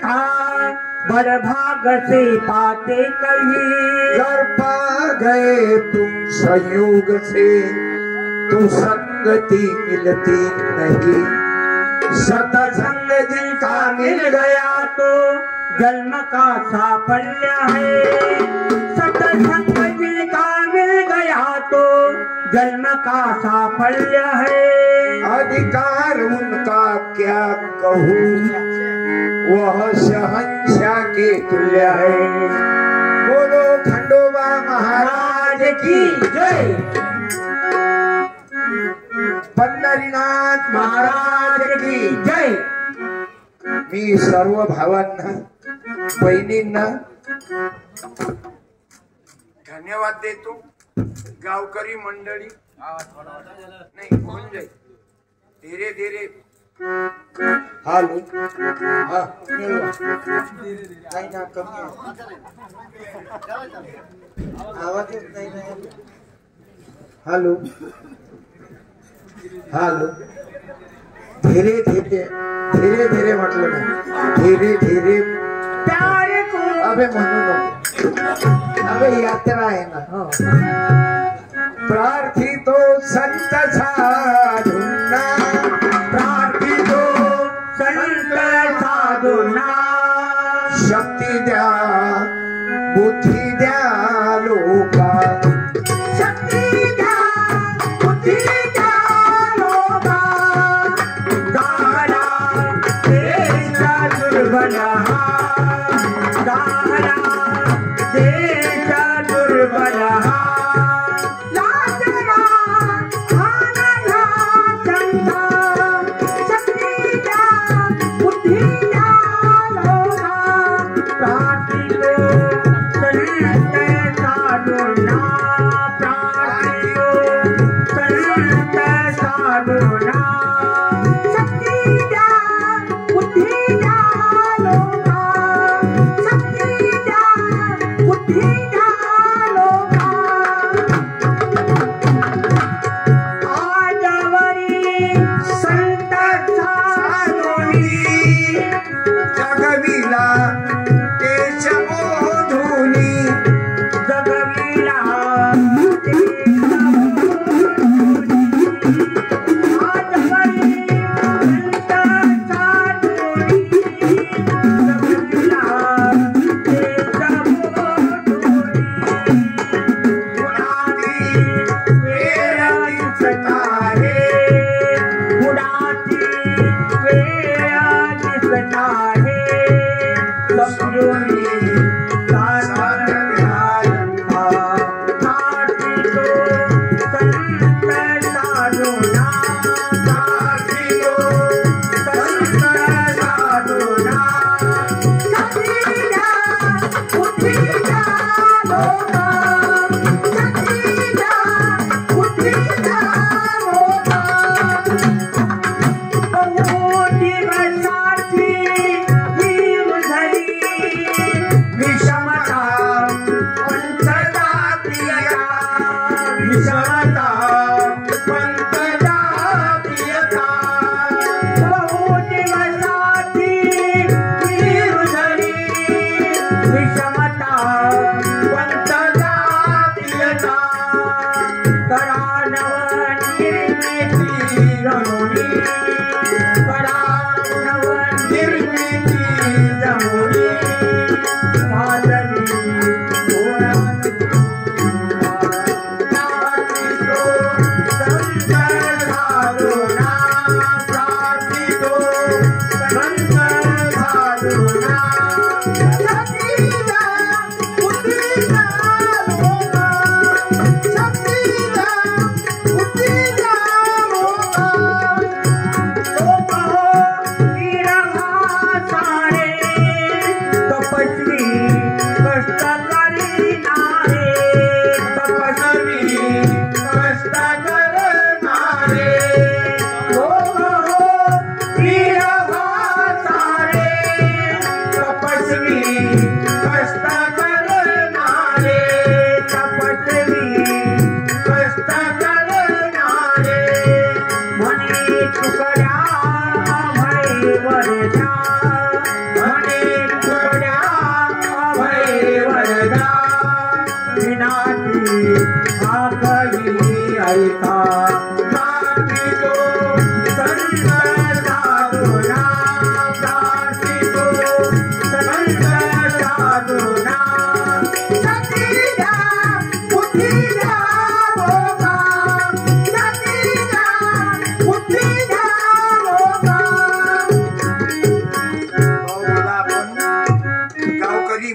था बड़ भाग से पाते कहीं। घर पा गए तुम संयोग से तो संगति मिलती नहीं। सतसंग जिनका मिल गया तो जन्म का साफल्य है। सतसंग जिनका मिल गया तो जन्म का साफल्य है। अधिकार उनका क्या कहूँ वह शहंशाह के तुल्य है। बोलो खंडोबा महाराज की जय। पंढरीनाथ महाराज की जय। मी सर्व भावांना बहिणींना धन्यवाद देतो। गावकरी मंडळी नाही होऊन जाईल धीरे धीरे। हालो हा नाही ना कमी आवाज येत नाही ना। हालो हालो धीरे धीरे धीरे धीरे म्हटलं ना धीरे धीरे प्यारे को अबे म्हणू नको अबे यात्रा आहे ना। प्रार्थितो संत साधूंना प्रार्थितो संत साधूंना शक्ती द्या बुद्धी द्या लोका। शक्ती द्या बुद्धी द्या लोका। गाला देश दुर्बल गाला देश दुर्बल लाजरा आनंदा चंदा। शक्ती द्या बुद्धी द्या लोका। प्रार्थितो संत साधूंना प्रार्थितो संत साधूंना शक्ती द्या बुद्धी द्या लोका। शक्ती द्या बुद्धी द्या लोका। आजवरी संत साधूंनी जगविला केशबोधुनी जगविला आजवरी संत साधूंनी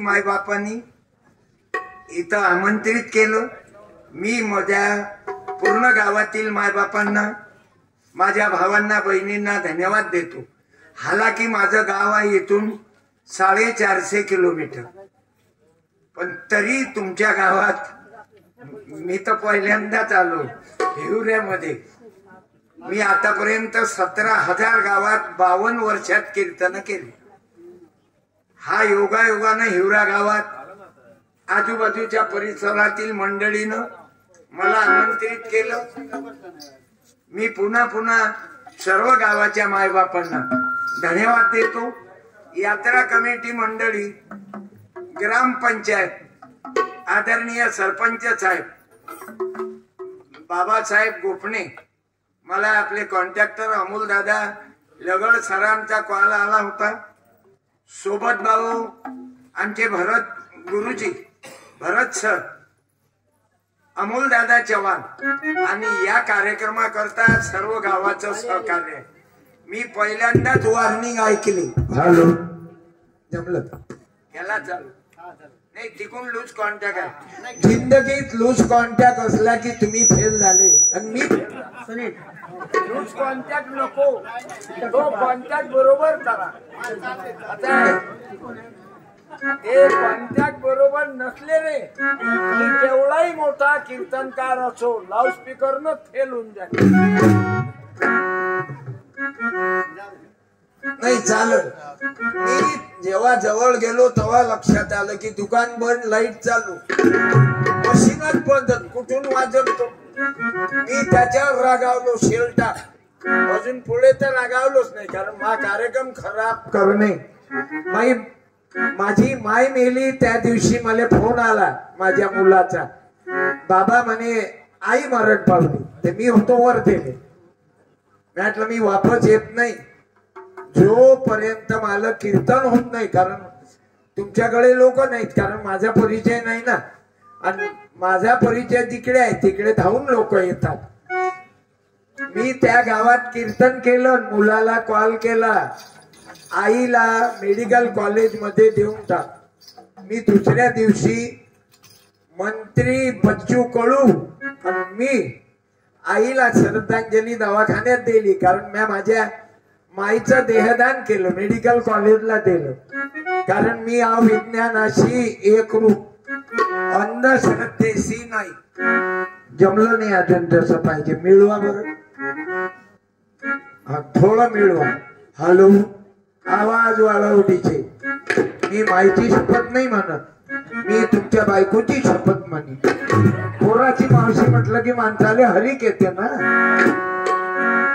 मायबापांनी इथं आमंत्रित केलं. मी माझ्या पूर्ण गावातील मायबापांना, माझ्या भावांना, बहिणींना धन्यवाद देतो. हालाकी माझं गाव आहे इथून 450 किलोमीटर, पण तरी तुमच्या गावात मी तर पहिल्यांदाच आलो. हिवऱ्यामध्ये मी आतापर्यंत 17,000 गावात 52 वर्षात कीर्तन केली. हा योगायोगानं हिवरा गावात आजूबाजूच्या परिसरातील मंडळीनं मला आमंत्रित केलं. मी पुन्हा पुन्हा सर्व गावाच्या मायबापांना धन्यवाद देतो. यात्रा कमिटी मंडळी, ग्रामपंचायत, आदरणीय सरपंच साहेब बाबासाहेब गोपणे, मला आपले कॉन्ट्रॅक्टर अमोल दादा लगड सरांचा कॉल आला होता. सोबत भाऊ आमचे भरत गुरुजी, भरत सर, अमोल दादा चव्हाण आणि या कार्यक्रमाकरता सर्व गावाचं सहकार्य. मी पहिल्यांदाच वॉर्निंग ऐकली. हॅलो, जमलं याला चालू नाही, तिकून लूज कॉन्टॅक्ट आहे. जिंदगीत लूज कॉन्टॅक्ट असला की तुम्ही फेल झाले. आणि मी लूज कॉन्टॅक्ट नको, तो कॉन्टॅक्ट बरोबर करा. आता ते कॉन्टॅक्ट बरोबर नसले रे की केवढाही मोठा कीर्तनकार असो, लाऊडस्पीकरनं फेल होऊन जाते. नाही चालत. मी जेव्हा जवळ गेलो तेव्हा लक्षात आलं की दुकान बंद, लाईट चालू, मशीनच बंद, कुठून वाजवतो. मी त्याच्यावर रागावलो, शेलटा. अजून पुढे तर रागावलोच नाही, कारण हा कार्यक्रम खराब करणे. माझी माय मेली त्या दिवशी मला फोन आला माझ्या मुलाचा. बाबा म्हणे आई मरण पावली. ते मी होतो वर दिले. म्हटलं मी वापस येत नाही जोपर्यंत मला कीर्तन होत नाही, कारण तुमच्याकडे लोक नाहीत, कारण माझा परिचय नाही ना. आणि माझा परिचय तिकडे आहे, तिकडे धावून लोक येतात. मी त्या गावात कीर्तन केलं, मुलाला कॉल केला, आईला मेडिकल कॉलेज मध्ये देऊन टाक. मी दुसऱ्या दिवशी मंत्री बच्चू कडू आणि मी आईला श्रद्धांजली दवाखान्यात दिली, कारण मी माझ्या माईचं देहदान केलं, मेडिकल कॉलेजला दिलं. कारण मी विज्ञानाशी एकरूप, अंधश्रद्धेशी नाही. जमलं नाही अजून जसं पाहिजे. मिळवा बरं, थोडं मिळवा. हॅलो, आवाज वाढवटीचे. मी माहिती शपथ नाही म्हणत, मी तुमच्या बायकोची शपथ म्हणे. पोराची मावशी म्हटलं की माणसाले हरिक येते ना.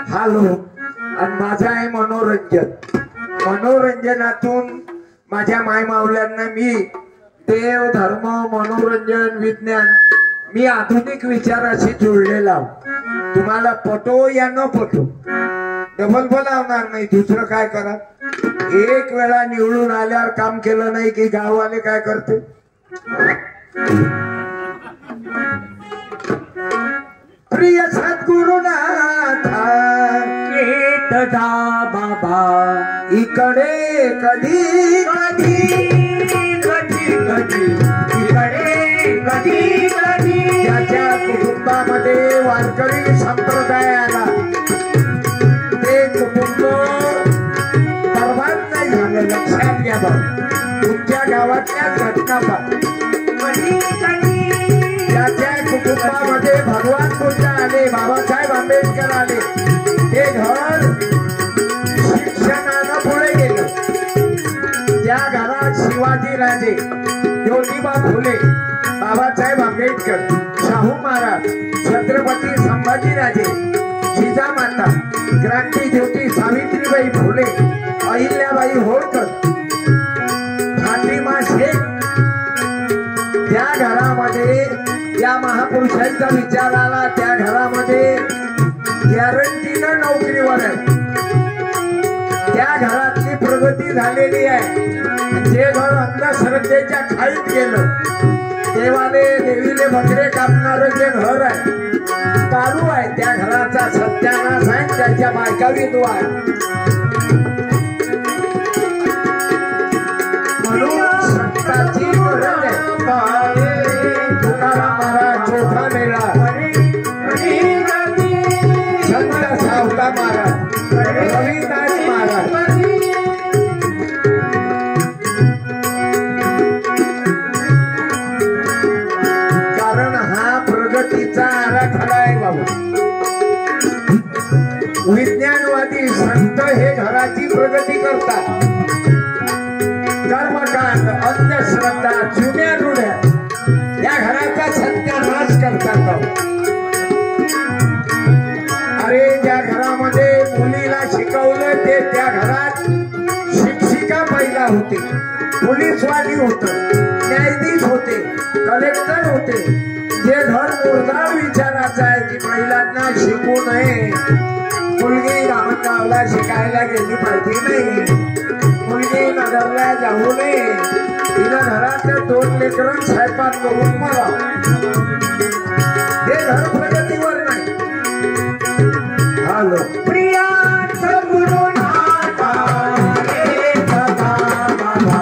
हॅलो, आणि माझं आहे मनोरंजन. मनोरंजनातून माझ्या माय मावल्यांना मी देव, धर्म, मनोरंजन, विज्ञान, मी आधुनिक विचाराशी जोडलेला. तुम्हाला पटो या न पटो, डबल बोलावणार नाही. दुसरं काय करा, एक वेळा निवडून आल्यावर काम केलं नाही की गाववाले काय करते, प्रिय सद्गुरुनाथा केतदा बाबा इकडे कधी कधी कधी कधी इकडे कधी कधी ज्याच्या कुटुंबामध्ये वारकरी संप्रदाय आला ते कुटुंब बर्बाद नाही झालं. लक्षात घ्या बघ, तुमच्या गावातल्या घटना बघ. ज्याच्या कुटुंबामध्ये भगवान बुद्ध आले, बाबासाहेब आंबेडकर आले, ते घर शिक्षणानं पुढे गेलं. त्या घरात शिवाजी राजे, ज्योतिबा फुले, बाबासाहेब आंबेडकर, शाहू महाराज, छत्रपती संभाजीराजे, जिजामाता, क्रांतिज्योती सावित्रीबाई फुले, अहिल्याबाई होळकर, फातिमा शेख, त्या घरामध्ये या महापुरुषांचा विचार आला. त्या घरामध्ये गॅरंटीनं नोकरीवर आहे. त्या घरातली प्रगती झालेली आहे. जे घर अंधश्रद्धेच्या खाईत गेलं, देवाले देवीले बकरे कापणारं जे घर आहे, दारू आहे, त्या घराचा सत्यानाश आहे. त्याच्या बायका विधवा आहे. म्हणून संतांची कर्मकांड अंधश्रद्धा जुन्या रुढ्या या घराचा सत्यानाश करतात. अरे ज्या घरामध्ये मुलीला शिकवलं ते त्या घरात शिक्षिका पहिला होते, पोलीसवाली होत, न्यायाधीश होते, कलेक्टर होते. जे घर मुर्दार विचारायचं आहे की महिलांना शिकू नये, मुलगी रामनगावला शिकायला गेली पाहिजे नाही, मुलगी नगरला जाऊ नये, तिला घरात 2 लेकरं स्वयंपाक करून मला हे घर प्रगतीवर नाही. हॅलो प्रिया सद्गुरुनाथा रे सदा बाबा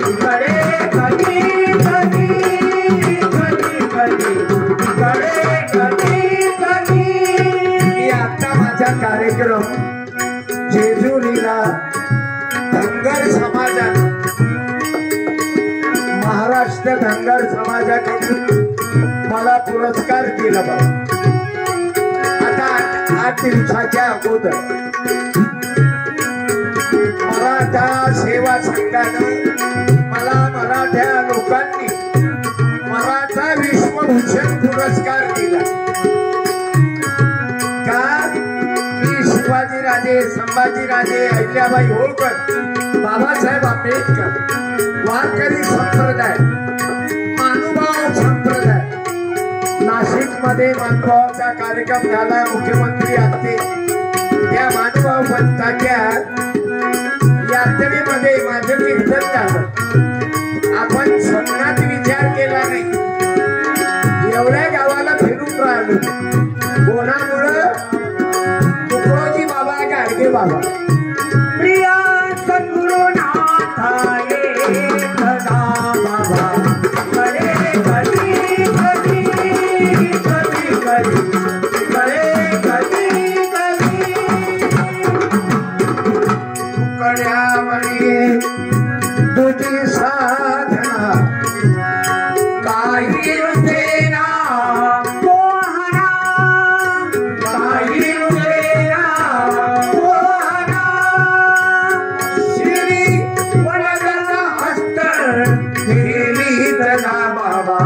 इकडे कधी कधी कधी कधी इकडे कधी कधी. मी आता माझा कार्यक्रम जेजुरीला धनगर समाजात महाराष्ट्र धनगर समाजाकडून मला पुरस्कार दिला बाबा. आता 8 दिवसाच्या अगोदर मराठा सेवा संघानं मला मराठा लोकांनी मराठा विश्वभूषण पुरस्कार दिला. का मी शिवाजीराजे, संभाजीराजे, अहिल्याबाई होळकर, बाबासाहेब आंबेडकर, वारकरी संप्रदाय, महानुभाव संप्रदाय, नाशिक मध्ये महानुभावाचा कार्यक्रम झाला, मुख्यमंत्री आले. त्या महानुभाव पंथाच्या यात्रेमध्ये माझं कीर्तन झालं. आपण स्वप्नात विचार केला नाही, एवढ्या गावाला फिरून राहिलो. कोणामुळं? तुकडोजी बाबा, गाडगे बाबा. प्रिया सद्गुरुनाथा रे सदा बाबा इकडे कधी कधी कधी कधी इकडे कधी कधी. तुकड्यामध्ये तुझी साधना काही रुपेना मोहना काही रुपेना मोहना. श्री वरदा हस्त देवी तदा बाबा,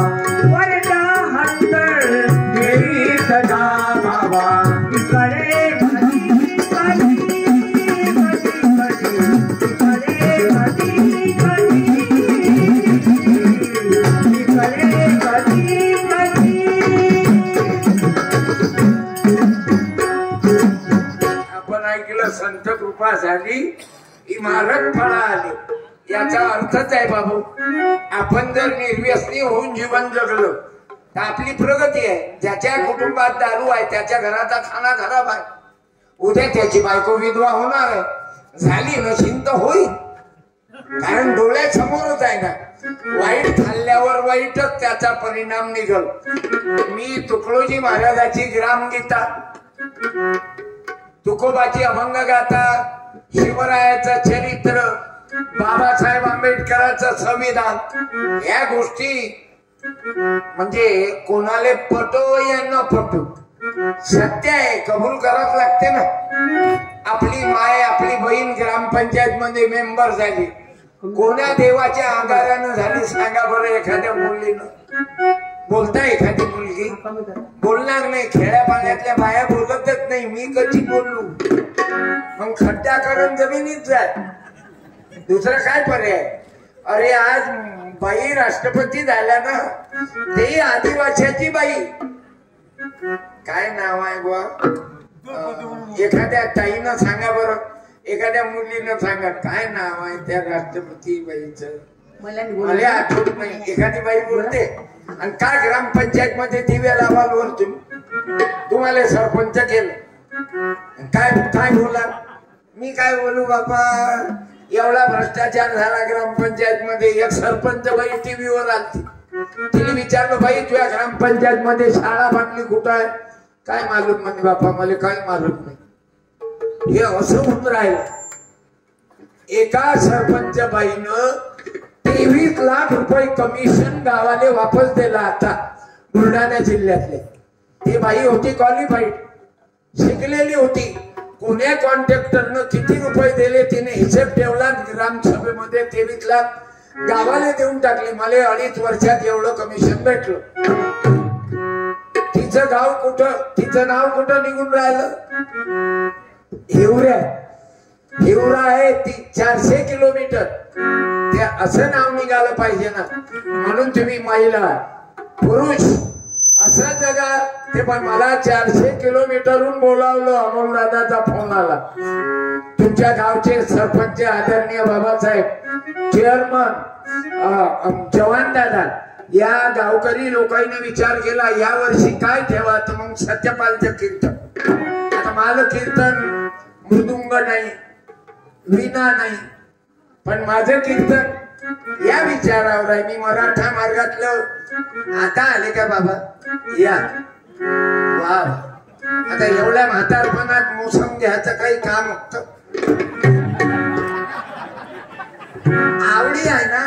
वरदा हस्त देवी तदा बाबा. इकडे कधी कधी कधी कधी इकडे कधी कधी. आपण ऐकलं संत कृपा झाली, इमारत फळा आली. याचा अर्थच आहे बाबू, आपण जर निर्व्यसनी होऊन जीवन जगलो तर आपली प्रगती आहे. ज्याच्या कुटुंबात दारू आहे त्याच्या घराचा खाना खराब आहे, उद्या त्याची बायको विधवा होणार आहे. झाली नशीन तर होईल, कारण डोळ्यासमोरच आहे ना. वाईट खाल्ल्यावर वाईटच त्याचा परिणाम निघल. मी तुकडोजी महाराजाची ग्रामगीता, तुकोबाची अभंग गाथा, शिवरायाचं चरित्र, बाबासाहेब आंबेडकरांचं संविधान, या गोष्टी म्हणजे कोणाला पटो या न पटो सत्य आहे, कबूल करावं लागते ना. आपली माय, आपली बहीण ग्रामपंचायत मध्ये मेंबर झाली, कोण्या देवाच्या आधारानं झाली सांगा बरं. एखाद्या मुलीनं बोलता, एखादी मुलगी बोलणार नाही. खेड्या पाण्यातल्या बाया बोलतच नाही, मी कधी बोलू. मग खड्डा करून जमिनीत जात, दुसरं काय पर्याय. अरे आज बाई राष्ट्रपती झाल्या ना, ते आदिवासीची बाई. काय नाव आहे बुवा? एखाद्या ताईनं सांगा बरं, एखाद्या मुलीनं सांगा काय नाव आहे त्या राष्ट्रपती बाईचं. मला आठवत नाही. एखादी बाई बोलते आणि काय ग्रामपंचायत मध्ये दिव्या लावाल वर तुम्हाला सरपंच केलं, काय काय बोला. मी काय बोलू बाबा, एवढा भ्रष्टाचार झाला ग्रामपंचायत मध्ये. एक सरपंच बाई टीव्हीवर आलती, तिने विचारलं बाई तुझ्या ग्रामपंचायत मध्ये शाळा बांधली कुठं आहे? काय मालूम म्हणे बापा, मला काय मालूम नाही. हे असं होऊन राहिलं. एका सरपंच बाईनं 23 लाख रुपये कमिशन गावाले वापस दिला. आता बुलढाणा जिल्ह्यातले ती बाई होती क्वालिफाईड, शिकलेली होती, कोण्या कॉन्ट्रॅक्टरनं किती रुपये दिले तिने हिशेब ठेवला ग्रामसभेमध्ये 23 लाख गावाला देऊन टाकले. मला 2.5 वर्षात एवढं कमिशन भेटलं. तिचं गाव कुठं, तिचं नाव कुठं निघून राहिलं? हिवरा आहे ती 400 किलोमीटर. ते असं नाव निघालं पाहिजे ना. म्हणून तुम्ही महिला पुरुष असं जगा ते. पण मला 400 किलोमीटरहून बोलावलं. अमोल दादाचा फोन आला. तुमच्या गावचे सरपंच आदरणीय बाबासाहेब चेअरमन जवान दादा या गावकरी लोकांनी विचार केला या वर्षी काय ठेवा. तर मग सत्यपालचं कीर्तन. आता माझं कीर्तन मृदुंग नाही, वीणा नाही, पण माझं कीर्तन या विचारावर आहे. मी मराठा मार्गातलं आता आले का बाबा या वा. आता एवढ्या म्हातारपणात मोसम घ्यायचं काही काम होतं. आवडी आहे ना.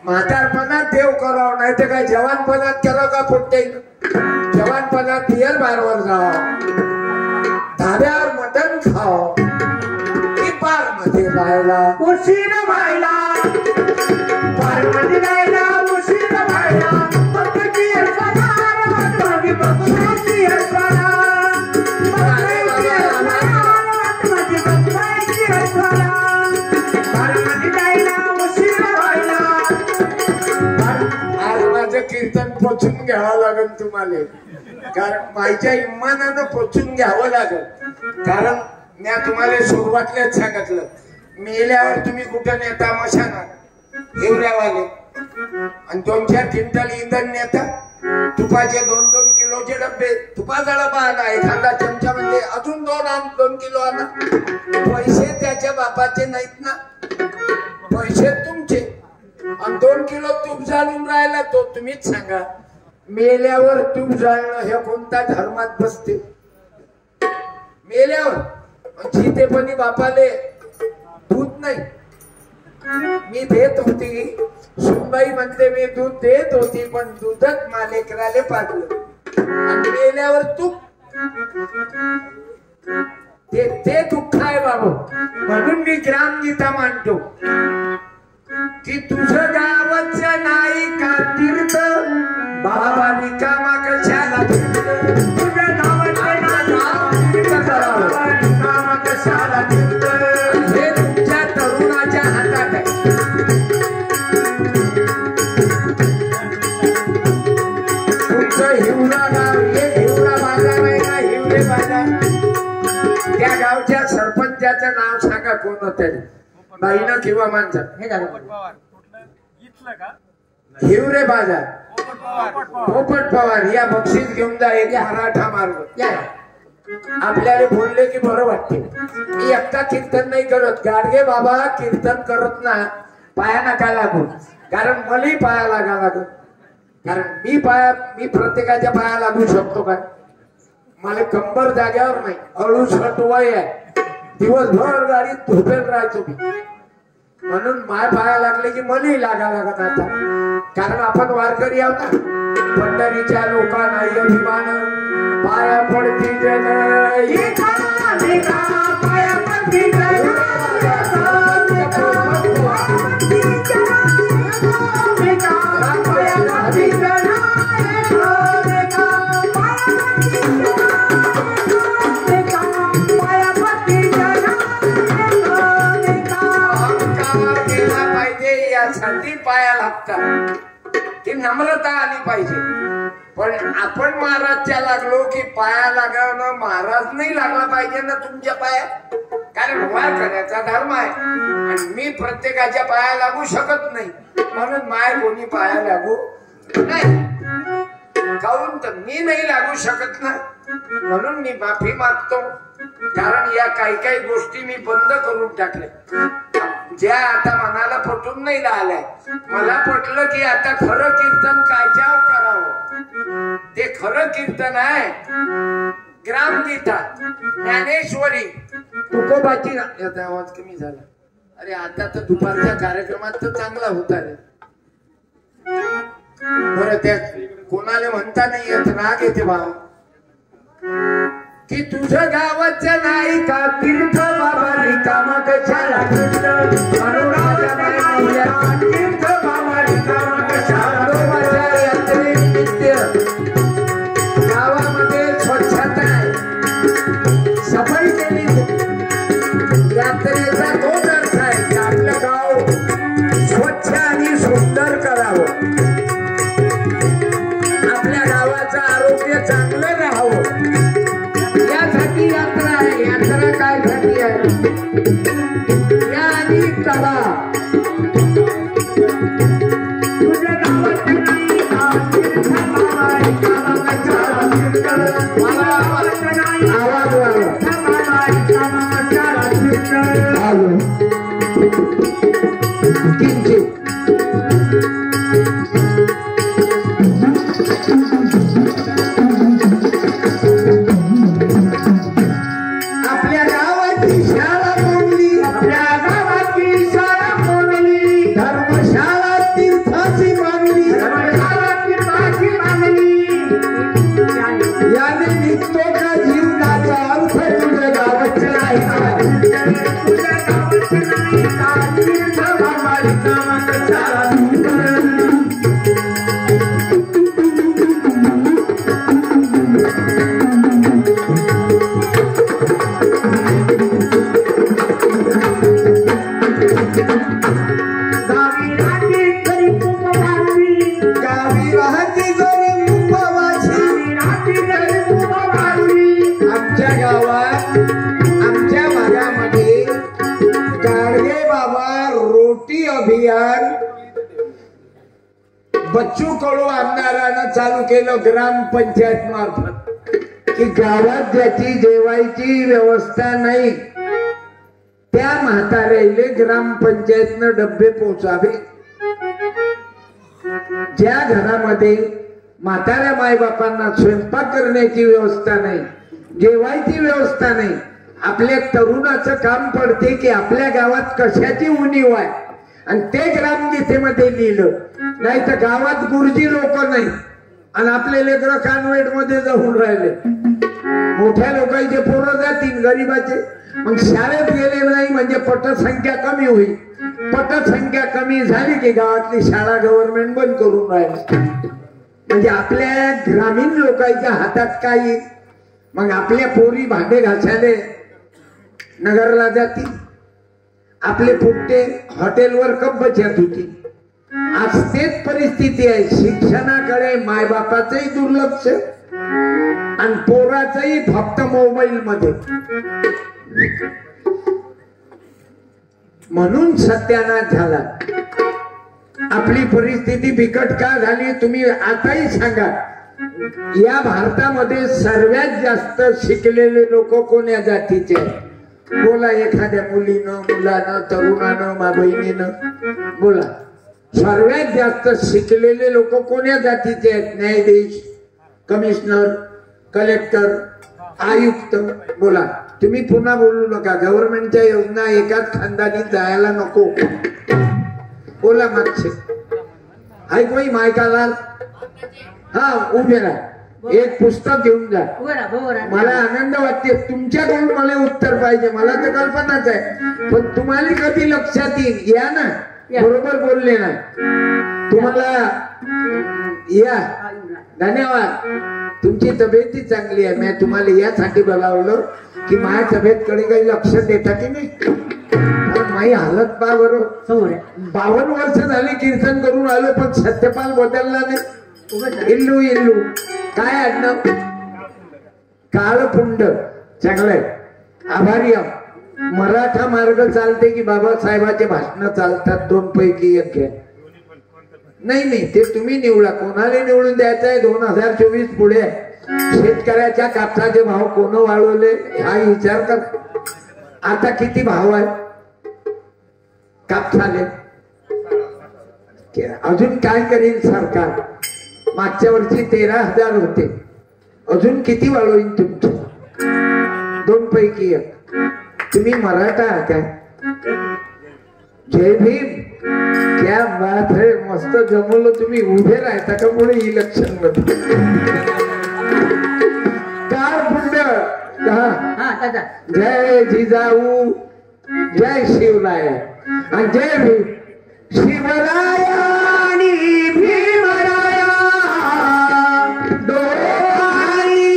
म्हातारपणात देव करावं नाही तर काय जवानपणात केलं का फुटते. जवानपणात बियर बारवर जावं, धाब्यावर मटण खाव, की पार मध्ये राहायला उशीर व्हायला, पार मध्ये राहायला उशीर व्हायला. भक्ताची असणार, भक्ताची भक्ताची असणार, भक्ताची असणार. पार मध्ये राहायला उशीर व्हायला. आज माझं कीर्तन पोचून घ्यावं लागेल तुम्हाला. कारण माझ्या इमानानं पोचून घ्यावं लागेल. कारण मी तुम्हाला सुरुवातल्याच सांगितलं मेल्यावर तुम्ही कुठं नेता मशानात हिवऱ्यावाले. आणि 2-4 क्विंटल इंधन नेता. तुपाचे 2-2 किलोचे डब्बे. तुपाचा डबा आणा, एखादा चमचा म्हणजे अजून 2 किलो आणा. पैसे त्याच्या बापाचे नाहीत ना, पैसे तुमचे. आणि 2 किलो तूप जाळून राहिला तो तुम्हीच सांगा. मेल्यावर तूप जाळणं हे कोणत्या धर्मात बसते? मेल्यावर जितेपणी बापाले दूध नाही. मी देत होती, सुनबाई म्हणते मी दूध देत होती, पण दूधच मालेकराले पाडलं. आणि मेल्यावर तूप ते दुःख आहे बाबा. म्हणून मी ग्रामगीता मांडतो की तुझं गावच नाही का तीर्थ, बाबा रिकामा कशाला तीर्थ. तुझं गावच नाही रिकामा कशाला तीर्थ. हे तुमच्या तरुणाच्या हातात आहे. तुमचं हिवरा गाव हे हिवरा बाजार आहे ना, हिवरे बाजार. त्या गावच्या सरपंचाचं नाव सांगा कोण होतं, बाईनं किंवा माणसं. हे झालं हिवरे बाजार पोपट पवार. या बक्षीस घेऊन जा एक मराठा मार्ग. आपल्याला बोलले की बरं वाटते. मी एकटा कीर्तन नाही करत. गाडगे बाबा कीर्तन करत ना पाया नका लागू. कारण मलाही पाया लागा लागत. कारण मी प्रत्येकाच्या पाया लागू शकतो का? मला कंबर जाग्यावर नाही. अळूसट वय आहे. दिवसभर गाडीत झोपेल राहायचो मी. म्हणून माय पाया लागले की मलाही लागा लागत आता. कारण आपण वारकरी आहोत ना. पंढरीच्या लोकांना अभिमान. पाया पडती जन पाया पडती जन. यासाठी पाया लागतात की नम्रता आली पाहिजे. पण आपण महाराजच्या लागलो की पाया लागावं. महाराज नाही लागला पाहिजे ना तुमच्या पाया. कारण वारकऱ्याचा धर्म आहे. आणि मी प्रत्येकाच्या पाया लागू शकत नाही. म्हणून माय कोणी पाया लागू नाही. काहून तर मी नाही लागू शकत ना. म्हणून मी माफी मागतो. कारण या काही गोष्टी मी बंद करून टाकल्या. ज्या आता मनाला पटून नाही राहिल्या. मला पटलं की आता खरं कीर्तन कायच्यावर करावं. ते खरं कीर्तन आहे ग्रामगीता ज्ञानेश्वरी तुकोबाची. आवाज कमी झाला. अरे आता तर दुपारच्या कार्यक्रमात तर चांगला होता रे. बरं त्या कोणाला म्हणता नाही येत, राग येते भाव. की तुझं गावाचं नाही का तीर्थ बाबा रिकामा कशाला अनुराजा माऊल्या तीर्थ बाबा रिकामा कशाला यात्रेनिमित्त गावामध्ये स्वच्छता आहे, सफाई केली, यात्रेचा तोच अर्थ आहे की आपलं गाव स्वच्छ आणि सुंदर करावं, आपल्या गावाचं आरोग्य चांगलं राहावं, यासाठी यात्रा आहे. यात्रा काय साठी आहे? या आणि करा आपल्या गावाची शाळा मोडली, आपल्या गावाची शाळा मोडली, धर्मशाळा तीर्थाची मागली, धर्मशाळा तीर्थाची मागली, याने निघतो का जीवनाचा अर्थ तुझ्या गावाचे आहे का? तुझ्या गावाचे नाही का तीर्थ बाबा रिकामा कशाला बच्चू कडू आमदारानं चालू केलं ग्रामपंचायत मार्फत की गावात ज्याची जेवायची व्यवस्था नाही त्या म्हाताऱ्याले ग्रामपंचायतनं डब्बे पोचावे. ज्या घरामध्ये म्हाताऱ्या मायबापांना स्वयंपाक करण्याची व्यवस्था नाही, जेवायची व्यवस्था नाही, आपल्या तरुणाचं काम पडते की आपल्या गावात कशाची उणीव आहे आणि ते ग्रामगीतेमध्ये लिहिलं. नाही तर गावात गुरुजी लोक नाही आणि आपले लेकरं कॉन्व्हेंट मध्ये जाऊन राहिले. मोठ्या लोकांचे पोरं जातील गरीबाचे, मग शाळेत गेले नाही म्हणजे पटसंख्या कमी होईल. पटसंख्या कमी झाली की गावातली शाळा गव्हर्नमेंट बंद करून राहिली. म्हणजे आपल्या ग्रामीण लोकांच्या हातात काय येईल? मग आपल्या पोरी भांडे घासायले नगरला जातील, आपले पुट्टे हॉटेलवर कप बचत होती. आज तेच परिस्थिती आहे. शिक्षणाकडे मायबापाचंही दुर्लक्ष आणि पोराचंही फक्त मोबाईल मध्ये. म्हणून सत्यानाश झाला. आपली परिस्थिती बिकट का झाली तुम्ही आताही सांगा. या भारतामध्ये सर्वात जास्त शिकलेले लोक कोण्या जातीचे आहेत? बोला एखाद्या मुलीनं, मुलानं, तरुणानं, मा बहिणीनं बोला. सर्वात जास्त शिकलेले लोक कोण्या जातीचे आहेत? न्यायाधीश, कमिशनर, कलेक्टर, आयुक्त. बोला. तुम्ही पुन्हा बोलू नका. गव्हर्नमेंटच्या योजना एकाच खानदानी जायला नको. बोला मागचे ऐकू मायकाला. हा उभे राहा. एक पुस्तक घेऊन जा. मला आनंद वाटते तुमच्याकडून मला उत्तर पाहिजे. मला तर कल्पनाच आहे पण तुम्हाला कधी लक्षात येईल. या ना. बरोबर बोलले ना तुम्हाला. या धन्यवाद. तुमची तब्येती चांगली आहे. मी तुम्हाला यासाठी बोलावलं की माझ्या तब्येतकडे काही लक्ष देता की नाही. माझी हालत पा बरोबर. 52 वर्ष झाली कीर्तन करून आलो पण सत्यपाल बदलला नाही. इल्लू इल्लू काय आडनाव? काळपुंड. चांगलंय. आभारी आहो. मराठा मार्ग चालते की बाबासाहेबांचे भाषण चालतात? 2 पैकी 1 घ्या. नाही ते तुम्ही निवडा. कोणाला निवडून द्यायचं आहे? 2024 पुढे. शेतकऱ्याच्या कापसाचे भाव कोण वाढवले हा विचार कर. आता किती भाव आहे कापसाले? अजून काय करेल सरकार? मागच्या वर्षी 13,000 होते. अजून किती वाढवून तुमचे? 2 पैकी 1. तुम्ही मराठा काय? जय भीम. क्या बात है. मस्त जमवलं. तुम्ही उभे राहता का पुढे इलेक्शन मध्ये? काळपुंड हा हा दादा जय जिजाऊ जय शिवराय आणि जय भीम शिवराया आणि भीमराया दोघांनी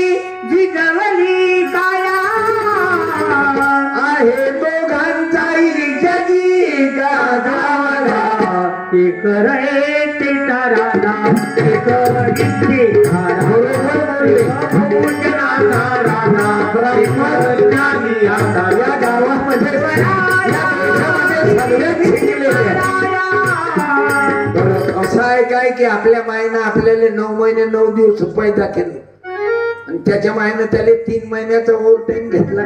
जिजवली काया आहे दोघांचाही जगी गावाला एक रे ते ताराला एक गिट्टी तारा भोजनाचा राणा ब्रह्मज्ञानी आता या गावामध्ये सगळ्यांनी शिकलेले आहे. बरं, असं आहे काय की आपल्या मायनं आपल्याला 9 महिने 9 दिवस पैदा केले आणि त्याच्या मायनं त्याला 3 महिन्याचा ओव्हर टाइम घेतला.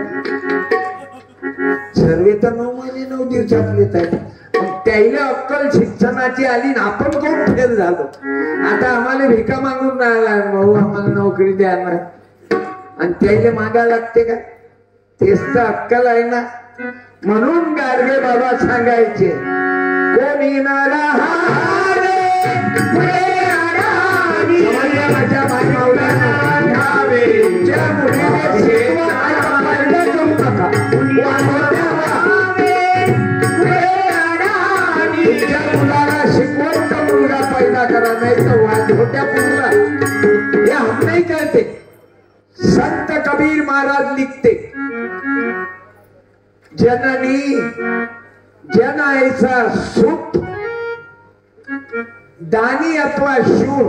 सर्वे तर 9 महिने 9 दिवसातले आहेत. त्याला अक्कल शिक्षणाची आली ना आपण कोण फेल झालो. आता आम्हाला भिका मागून राहिला भाऊ आम्हाला नोकरी द्या ना आणि त्याला मागा लागते का. तेच तर अक्कल आहे ना. म्हणून गाडगे बाबा सांगायचे कोणी न राहावे माझ्या मायमावल्याने तुमच्या मुलीने तुमच्या मुलाला शिकवंत मुलगा पैदा करा नाही तर वाढोट्या पुरला हे हम नहीं कहते. संत कबीर महाराज लिखते जननी जन ऐसा सुख दानी अथवा शूर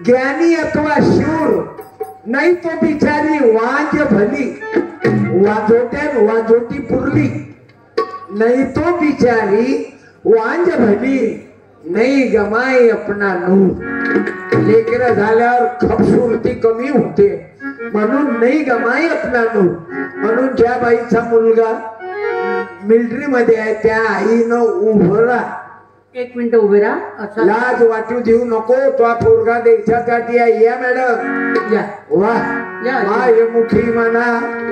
ज्ञानी अथवा शूर नाही तो बिचारी वांज भली वाजोट्यान वाजोटी पुरली नहीं तो बिचारी वांज भली नहीं गमाए अपना नूर. लेकर झाल्यावर खूबसूरती कमी होते म्हणून नाही गमाए अपना नूर. म्हणून ज्या बाईचा मुलगा मिलिटरी मध्ये आहे त्या आईनं उभं राहा. 1 मिनिट उभे राहा. असं लाज वाटू देऊ नको. तो पोरगा देशासाठी आहे. या मॅडम या वा या. मायमुखी म्हणा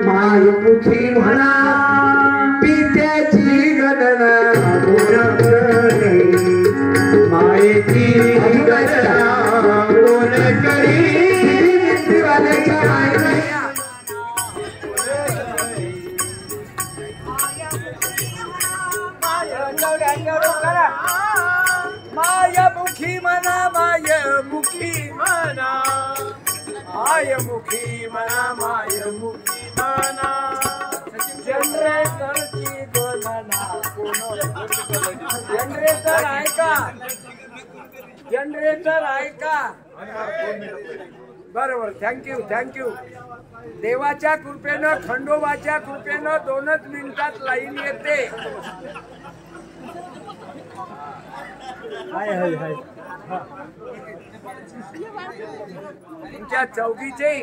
मायमुखी म्हणा पित्याची गणना मायेची गणना कोण करी वाल्याच्या मायेला. मायमुखी म्हणा मायमुखी म्हणा मायमुखी म्हणा मायमुखी म्हणा जनरेटरची गणना जनरेटर आहे का जनरेटर आहे का. बरोबर थँक्यू थँक्यू. देवाच्या कृपेनं खंडोबाच्या कृपेनं 2च मिनिटात लाईन येते. तुमच्या चौकीचे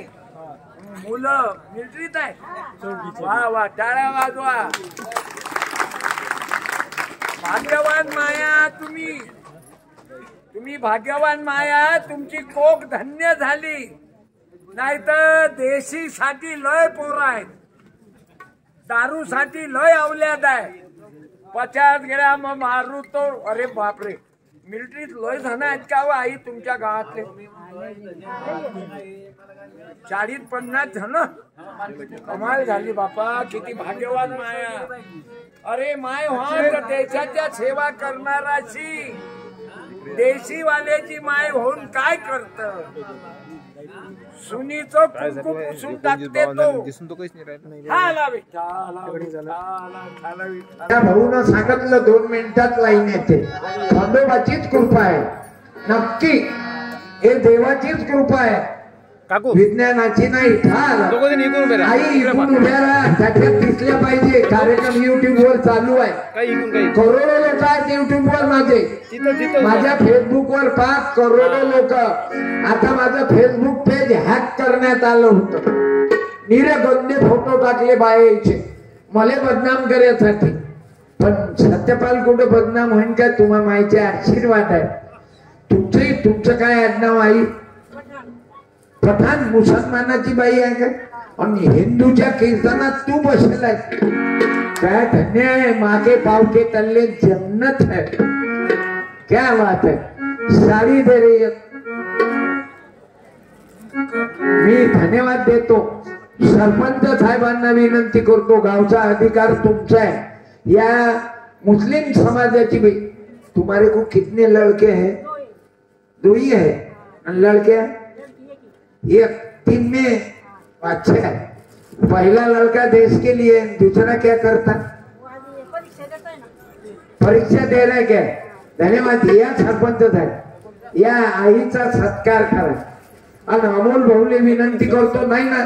मुलं मिलिटरीत आहे. वा वा टाळ्या वाजवा. भाग्यवान माया तुम्ही भाग्यवान माया. तुमची कोक धन्य झाली. नाहीतर देशीसाठी लय पोर आहेत दारूसाठी लय अवल्याद आहे. 50 ग्रॅम मारू तो अरे बापरे. मिलिटरीत लय जण आहेत का आई तुमच्या गावातले 40-50 जण. कमाल झाली बापा. किती भाग्यवान माया. अरे माय व्हा देशाच्या सेवा करणाराची देशीवाल्याची माय होऊन काय करत. सुनीचं कुंकू पुसून टाकते तो. खाला विठ्ठल त्या भाऊनं सांगितलं 2 मिनिटात लाईन येते. खंडोबाचीच कृपा आहे नक्की. हे देवाचीच कृपा आहे विज्ञानाची नाही. आई इकडून उभ्या राहा. त्याच्यात दिसल्या पाहिजे. कार्यक्रम युट्यूब वर चालू आहे. करोडो लोक आहेत युट्यूब वर माझ्या फेसबुक वर 5 करोडो लोक. आता माझं फेसबुक पेज हॅक करण्यात आलं होतं. निरे गंदे फोटो टाकले बायाचे मला बदनाम करण्यासाठी. पण सत्यपाल कुठे बदनाम होईन का. तुम्हा माईचे आशीर्वाद आहे. तुमचं काय आडनाव आई. पठाण मुसलमानाची बाई आहे का. आणि हिंदूच्या कीर्तनात तू बसलाय. काय धन्य आहे. मागे पावके तल्ले जन्नत है. क्या बात है. साडी दे रे. मी धन्यवाद देतो सरपंच साहेबांना विनंती करतो, गावचा अधिकार तुमचा आहे. या मुस्लिम समाजाची तुम्हारे को कितने लड़के हैं? दो ही है. लड़के एक, 3 में अच्छा है. पहला लड़का देश के लिए, दूसरा क्या करता? परीक्षा दे रहा है क्या? धन्यवाद. या सरपंच साहेब, या आईचा सत्कार करा. आणि अमोल भाऊले विनंती करतो, नाही ना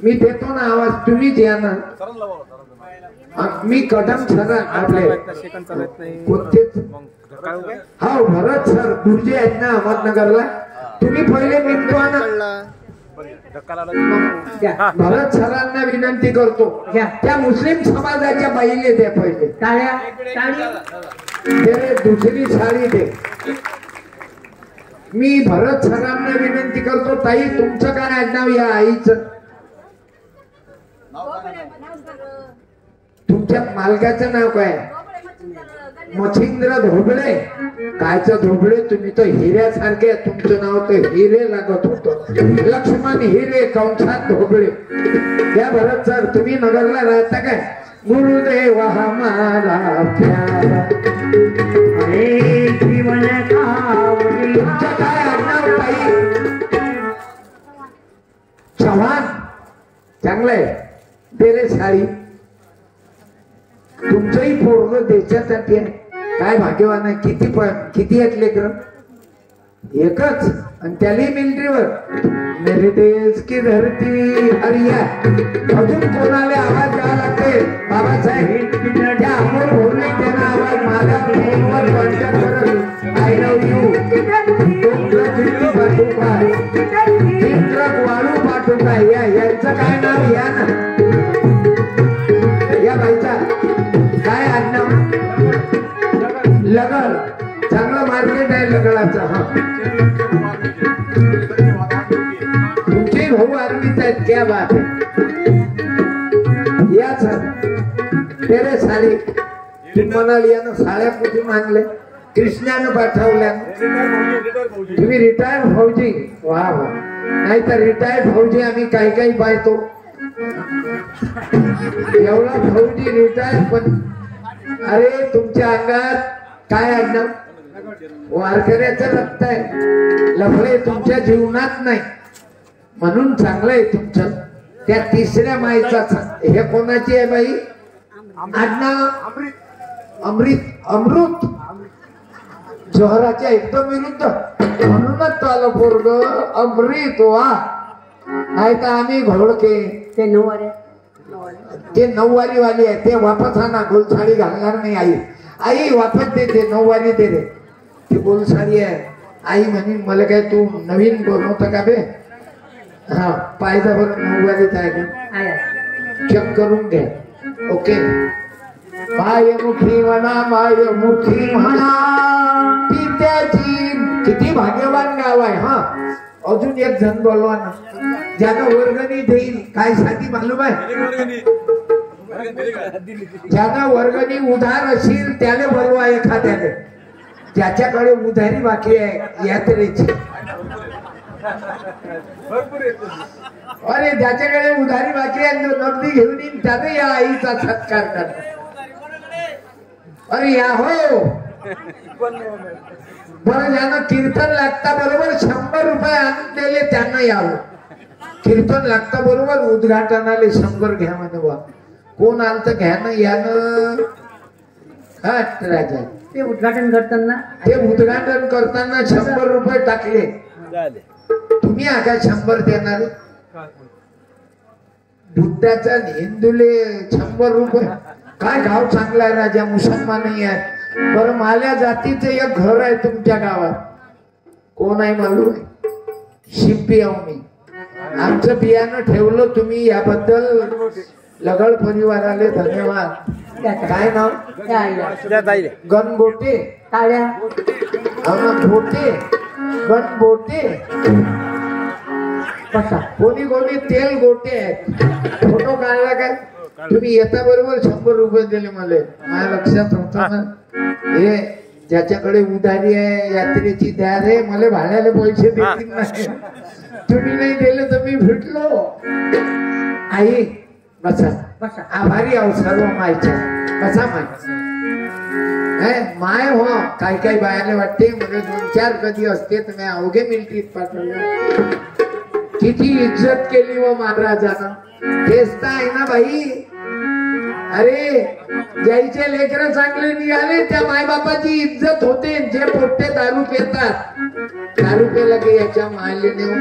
मी देतो ना आवाज, तुम्हीच या ना. मी कदम सर आपले कोणतेच हो भरत सर गुरुजी आहेत ना अहमदनगरला, तुम्ही पहिले निघतो ना. भरत सरांना विनंती करतो, त्या मुस्लिम समाजाच्या बाईले द्या पहिले टाळ्या. दुसरी साडी दे. मी भरत सरांना विनंती करतो, ताई तुमचं काय नाव? या आईचं तुमच्या मालकाचं नाव काय? मच्छिंद्र धोबळे. कायचं धोबळे? तुम्ही तर हिऱ्यासारखे, तुमचं नाव तर हिरे लागत होतं. लक्ष्मण हिरे कंसात धोबळे. या भरत सर, तुम्ही नगरला राहता काय? गुरुदेव हमारा प्यारा जीवन का तुमचं काय आडनाव ताई? चव्हाण. चांगलंय. तेरे साडी. तुमचंही पोरग देशासाठी आहे. काय भाग्यवान आहे. किती आहेत लेकर? एकच, आणि त्यालाही मिलिटरीवर. मेरे देश की धरती हरिया. अजून कोणाला आवाज द्यावा लागते? बाबासाहेब त्या अमोल भोरले त्यांना आवाज माझ्या फोनवर कॉन्टॅक्ट करत. I love you. ट्रक वाळू पाठवू काय? यांचं काय नाव? या ना या बाईचा काय आडनाव? लगड. चांगलं मार्केट आहे लगडाचं. हा तुमचे भाऊ आर्मीत आहेत. क्या बात आहे. या सर तेरे साडी. तुम्ही म्हणाल यानं साड्या कुठून आणले? कृष्णानं पाठवल्या. तुम्ही रिटायर्ड फौजी? वा वा. नाही तर रिटायर्ड फौजी आम्ही काही पाहतो. एवढा फौजी रिटायर. पण अरे तुमच्या अंगात काय आडनाव? वारकऱ्याचं रक्त आहे. लफडे तुमच्या जीवनात नाही, म्हणून चांगलंय तुमचं. त्या तिसऱ्या माईचा हे कोणाची आहे बाई? आडनाव अमृत. जोहराच्या एकदम विरुद्ध, म्हणूनच तो आलं पोरग अमृत. वा. नाही तर आम्ही घोडके. ते नऊवारी. ते नऊवारी वाली आहे. ते वापस आणा. गोलसाडी घालणार नाही. आई वापस देते. नऊवारी दे रे. ती गोलसाडी आहे. आई म्हणेन मला काय तू नवीन बनवता का बे? हा पायदा बरं नऊवारीच आहे का? चेक करून घ्या. ओके. मायमुखी म्हणा, मायमुखी म्हणा पित्याची. किती भाग्यवान गाव आहे. हा अजून एक जण बोलवा ना, ज्याला वर्गणी देईल. काय साठी मालूम आहे? ज्याला वर्गणी उधार असेल त्याला बोलवा एखाद्याने, ज्याच्याकडे उधारी बाकी आहे यात्रेची. अरे ज्याच्याकडे उधारी बाकी आहे नगदी घेऊन येईन त्याने या आईचा सत्कार करा. अरे या हो बरं. ज्यांना कीर्तन लागता बरोबर 100 रुपये आणून दिले त्यांना यावं. कीर्तन लागता बरोबर उद्घाटनाला 100 घ्या म्हणे. बा कोण आलत घ्या ना यानं. राजा ते उद्घाटन करताना 100 रुपये टाकले. तुम्ही आका 100 देणार? बुद्धाचा हिंदूले 100 रुपये. काय गाव चांगला आहे राजा, मुसलमानही आहे. बरं माल्या जातीचं एक घर आहे तुमच्या गावात. कोण आहे मालूम? शिंपी आहो मी. आमचं बियाणं ठेवलं तुम्ही, याबद्दल लगड परिवाराले धन्यवाद. काय नाव? गणगोटे. टाळ्या. गोटे गणगोटे. कोणी तेल गोटे आहेत. फोटो काढला काय? तुम्ही येता बरोबर 100 रुपये दिले मला. माझ्या लक्षात होतं ना. हे ज्याच्याकडे उधारी आहे यात्रेची द्या रे. मला भाड्याला पैसे देतील नाही. तुम्ही नाही दिले तर मी भेटलो. आई बसा बसा. आभारी आहो सर्व मायच्या. बसा माय. माय हो काही बायाने वाटते म्हणजे 2-4 कधी असते तर मी अवघे मिळतीत पाठवलं. किती इज्जत केली व महाराजानं. तेच तर आहे ना बाई. अरे ज्याचे लेकरं चांगले निघाले त्या मायबापाची इज्जत होते. जे पोट्टे दारू पितात, दारू पेला की याच्या मायले नेऊ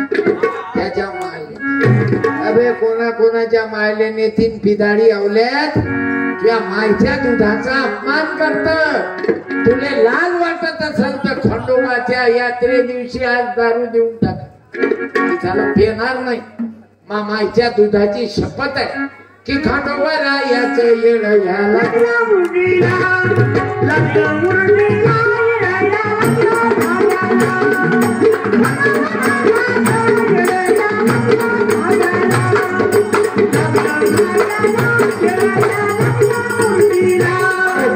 त्याच्या मायले. अबे कोणाच्या मायले नेतीन पिदाडी अवल्यात किंवा मायच्या दुधाचा अपमान करत. तुले लाज वाटत असेल तर खंडोबाच्या यात्रे दिवशी आज दारू देऊन टाक. त्याला पेणार नाही. मायच्या दुधाची शपथ आहे की खंडोबा रायाचं येड घ्यायला.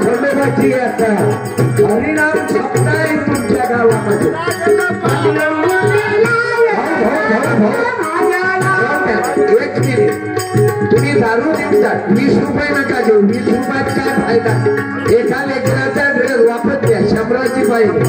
खंडोबाची यात्रा हरिनाम सप्ताह तुमच्या गावामध्ये. एक मिनिट. तुम्ही दारू देऊन जा. 20 रुपये नका देऊ. 20 रुपयात काय फायदा. एका लेकराचा ड्रेस वापस द्या. 100ची पाहिजे.